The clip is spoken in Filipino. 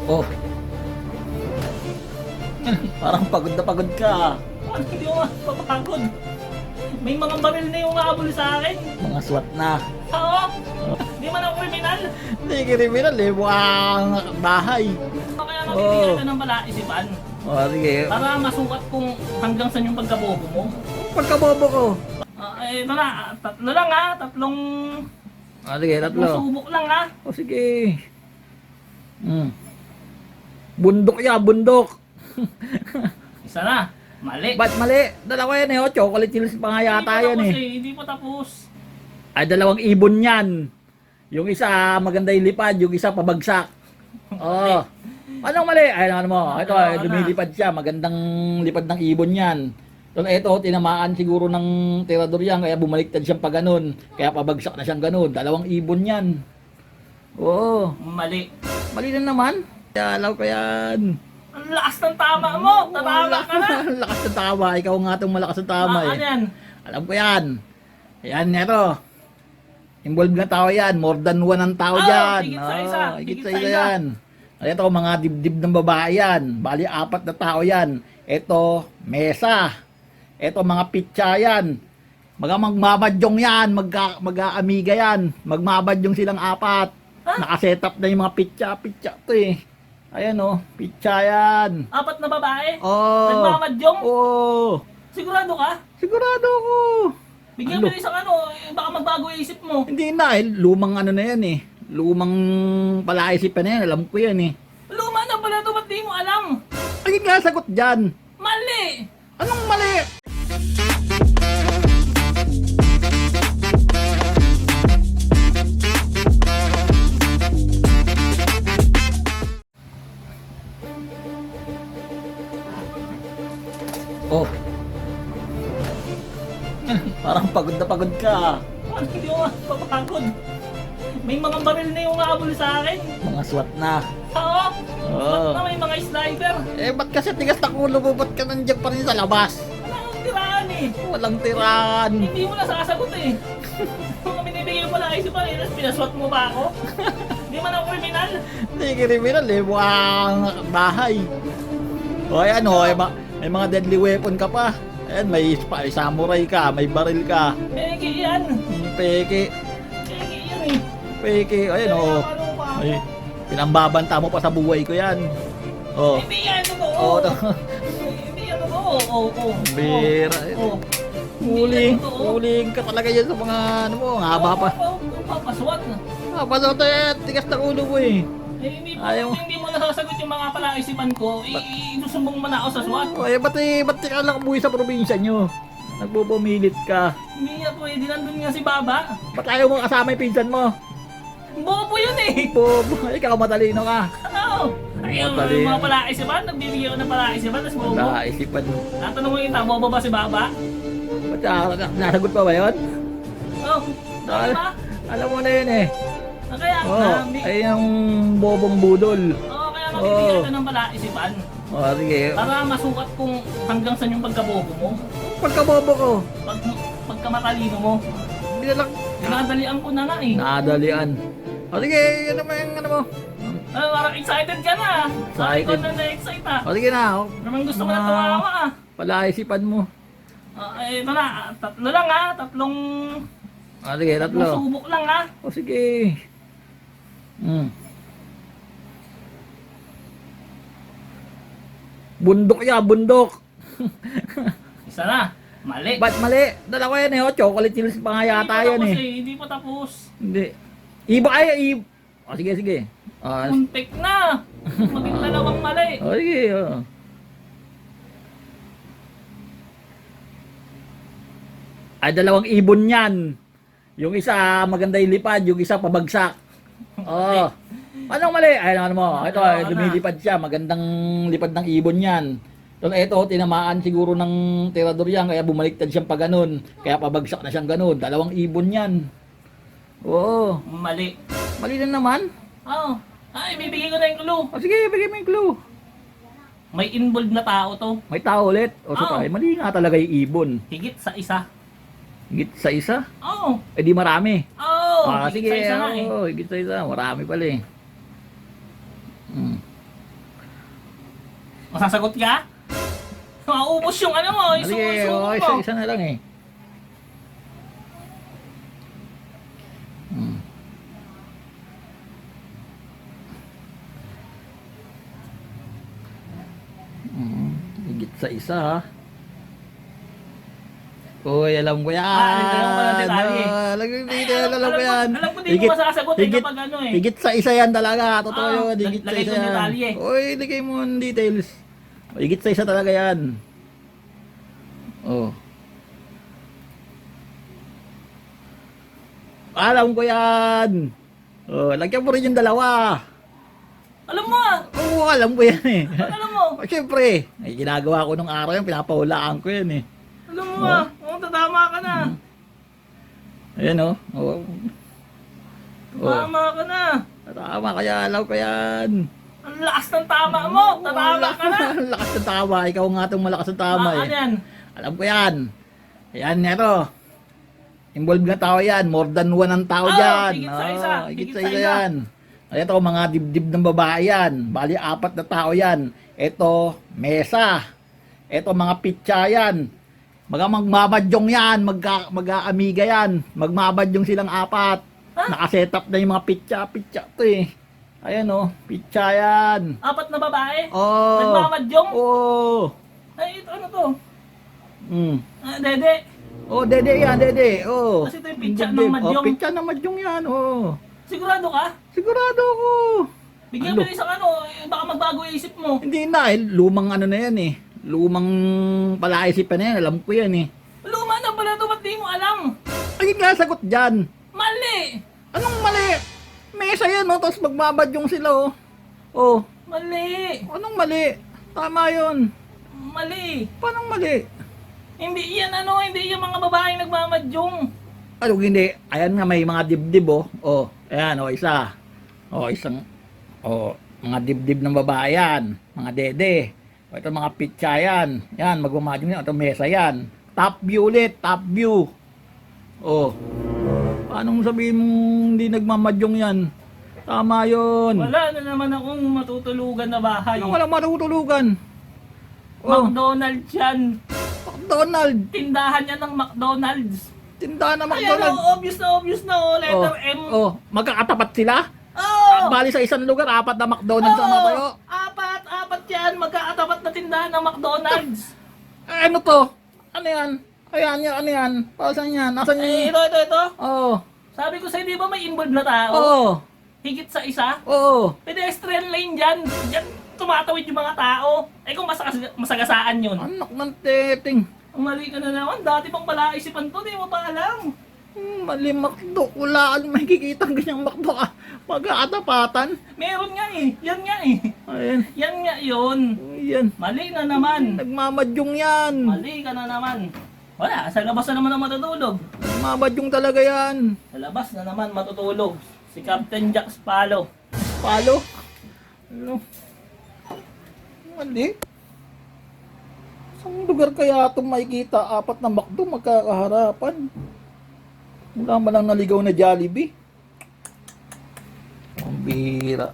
Oh, parang pagod na pagod ka. Ano hindi ako mapapagod? May mga baril na yung maabol sa akin. Mga SWAT na. Oo. Hindi man ako kriminal. Hindi kriminal eh, buwang bahay. Kaya Oo. mabibigyan ka ng palaisipan. Oh, sige. Para masukat kung hanggang saan yung pagkabobo mo. Pagkabobo ko. Ito na, tatlo lang ha. Tatlong Sige, tatlo. subok lang ha. Oh, sige. Bundok ya, bundok. Isa na. Mali. Ba't mali? Dalawa yan eh, oh. Chocolate hills pa nga yata yan eh. Hindi pa tapos. Ay, dalawang ibon yan. Yung isa maganda yung lipad, yung isa pabagsak. Oh. Anong mali? Ay, ano mo? Ito, lumilipad siya. Magandang lipad ng ibon yan. Ito, tinamaan siguro ng tirador yan, kaya bumaliktad siyang pa ganun. Kaya pabagsak na siyang ganun. Dalawang ibon yan. Oo. Mali. Mali na naman. Kaya alaw ko yan. Ang lakas ng tama mo. Tatama ka na. Lakas ng tama. Ikaw nga itong malakas ng tama eh. Ano yan? Alam ko yan. Yan, ito. Involved na tao yan. More than one ang tao dyan. Higit sa isa. Higit sa isa yan. Ito, mga dibdib ng babae yan. Bali, 4 na tao yan. Ito, mesa. Ito, mga pitsa yan. Magmamadyong yan. Mag-aamiga yan. Magmamadyong silang 4. Nakasetup na yung mga pitsa to eh. Ayan oh, pitsa yan. 4 na babae? Oh. Nagmamadyong? Oh. Sigurado ka? Sigurado ako. Bigyan Ano? mo isang ano, baka magbago isip mo. Hindi na eh. Lumang ano na yan eh. Lumang palaisipan na yan. Alam ko yan eh. Luma na pala ito, ba't di mo alam? Ay, nga sagot dyan. Mali! Anong mali? Oh. Parang pagod na pagod ka. Ano hindi ako mapapagod? May mga baril na yung maabol sa akin. Mga SWAT na. Oo. Oo. Ba't na may mga sniper? Eh, ba't kasi tigas na ulo mo? Ba't ka nandiyan pa rin sa labas? Wala kang tiraan eh. Walang tiraan. Hindi mo nasasagot eh. Kung binibigay mo pala isip pa rin, pinaswat mo ba ako? Hindi man ako kriminal. Hindi kriminal eh. Buwang bahay. O ayan o. May mga deadly weapon ka pa. Ayan, may samurai ka. May baril ka. Peke yan. Peke. Peke yan eh. Peke. Ayan o. Ano pa ako? Ay, pinambabanta mo pa sa buhay ko yan. Oh. Hindi yan totoo. Oh, Hindi yan totoo. Oo. Bira. Oo. Huling ka talaga yan sa mga ano mo. Ang haba pa. Papaswat na. Pasok tayo. Tigas na ulo mo eh. Hindi mo nasasagot yung mga palaisipan ko. Isusumbong mo na ako sa SWAT. Ba't ka lang umuwi sa probinsya nyo? Nagbubumilit ka. Hindi nga pwede. Nandun nga si Baba. Ba't ayaw mo kasama yung pinsan mo? Bobo yun eh. Bobo, ikaw matalino ka. Ano? Ayun, Mali. yung mga palaisipan. Nagbibigay ko ng palaisipan. Tapos bobo. Naisipan mo. Natanong mo kita, bobo ba si Baba? Ba't nasagot pa ba yun? Oh, ano ba? Alam mo na yun eh. Kaya, Ay yung bobong budol. kaya mabibigyan ka ng palaisipan. Sige. Para masukat kung hanggang saan yung pagkabobo mo. Pagkabobo ko. Pagkamatalino mo. Hindi na lang. Nadalian ko na eh. Nadalian. Sige, ano mo yung ano mo? Parang excited ka na. Excited. Ikaw na na-excite ah. Sige na. Naman gusto mo na tumawa ah. Palaisipan mo. Ito na, tatlo lang ha. Tatlong Sige, tatlo. subok lang ha. Sige. Bundok ya, bundok. Isa na. Mali. Ba't mali? Dalawa yan eh, oh. Chocolate hills pa nga yata yan eh. Hindi pa tapos. Hindi. Iba ay, sige. Muntik na. Maging dalawang mali. Sige, oh. Ay, dalawang ibon yan. Yung isa maganda yung lipad, yung isa pabagsak. Oh. Anong mali? Ay, ano mo? Ito, lumilipad siya. Magandang lipad ng ibon yan. Ito, tinamaan siguro ng tirador yan, kaya bumaliktad siyang pa ganun. Kaya pabagsak na siyang ganun. Dalawang ibon yan. Oo. Mali. Mali na naman. Oo. Ay, bibigyan ko na yung clue. Sige, bigay mo yung clue. May involved na tao to. May tao ulit. O, so, mali nga talaga yung ibon. Higit sa isa. Higit sa isa? Oo. Eh di marami. Oo. Sige, Higit sa isa nga eh. higit sa isa. Marami pala eh. Masasagot ka? Maubos yung ano mo, yung Sige, sumo mo. isa na lang eh. Higit sa isa ha. Uy, alam ko yan. alam ko ng detalye. Lagay Ay, dito, alam ko yan. Alam ko di mo masasagot eh kapag ano eh. Higit sa isa yan talaga. Totoo yun. Higit sa lagay isa ko ng yan. detalye. Uy, lagay mo yung details. Higit sa isa talaga yan. Oh. Alam ko yan. Oh, lagyan mo rin yung dalawa. Alam mo ah. Oo, alam ko yan eh. Alam mo. Oh, siyempre, ay ginagawa ko nung araw yan, pinapahulaan ko yan eh. Alam mo ah. Tatama ka na. Ayan oh. Oh. Tatama ka na. Tama, kaya alam ko yan. Ang lakas ng tama mo. Tatama ka na. Ang lakas ng tama. Ikaw nga itong malakas ng tama Ano eh. yan? Alam ko yan. Ayan, ito. Involved na tao yan. More than one ang tao Oo, dyan. higit sa isa. Oo, higit Higit sa sa isa isa. yan. Ayan ito, mga dibdib ng babae yan. Bali, 4 na tao yan. Ito, mesa. Ito, mga pitsa yan. Magmamadyong yan. Mag-aamiga yan. Magmamadyong silang 4. Ha? Nakaset up na yung mga pitsa to eh. Ayan oh, pitsa yan. 4 na babae? Oh. Nagmamadyong? Oh. Ay, ito ano to? Dede. Oh, dede yan, dede. Oh. Kasi ito yung pitsa Dibdib. ng madyong. Oh, pitsa ng madyong yan. Oh. Sigurado ka? Sigurado ako. Bigyan Ano? mo isang ano, baka magbago yung isip mo. Hindi na, lumang ano na yan eh. Lumang palaisipan na yan, alam ko yan eh. Luma na pala ito, ba't di mo alam? Ay, nga sagot dyan. Mali! Anong mali? Mesa yan, oh, tapos magmabadyong sila, oh. Oh, Mali! anong mali? Tama yun. Mali! Paano mali? Hindi yan ano, hindi yung mga babaeng nagmamadyong. Ano hindi? Ayan nga, may mga dibdib, oh. Oh, ayan, oh, isa. Oh, isang, oh, mga dibdib ng babae yan. Mga dede. O, ito mga pitsa yan. Yan, magmamadyong yan. Ito mesa yan. Top view ulit, top view. Oh. Paano mo sabihin mong hindi nagmamadyong yan? Tama yun. Wala na naman akong matutulugan na bahay. Ano wala matutulugan? Oh, McDonald's yan. McDonald. Tindahan yan ng McDonald's. Tindahan na Ayan McDonald. o, obvious na o, letter M. Oh, magkakatapat sila? Oh! Bali sa isang lugar, 4 na McDonald's ang natayo. Apat yan, magkakatapat na tindahan ng McDonald's. Eh, ano to? Ano yan? Ayan, yan, ano yan? Para saan yan? Nasaan Eh, yan? ito. Oh, Sabi ko sa'yo, di ba may involved na tao? oh, Higit sa isa? oh. Pedestrian lane dyan. Diyan tumatawid yung mga tao. Eh kung masagasaan yun. Anak ng teting. Ang mali ka na naman. Dati pang palaisipan to, di mo pa alam. Mali McDo. Wala kang makikita ang ganyang McDo. Magkakatapatan. Meron nga eh. Yan nga eh. Ayan. Yan nga yun. Ayan. Mali na naman. Nagmamadyong yan. Mali ka na naman. Wala, sa labas na naman ang matutulog. Nagmamadyong talaga yan. Sa labas na naman matutulog. Si Captain Jack Sparrow. Palo. Ano? Mali. Saan lugar kaya itong makikita 4 na McDo magkakaharapan? Wala man lang naligaw na Jollibee. Ang bira.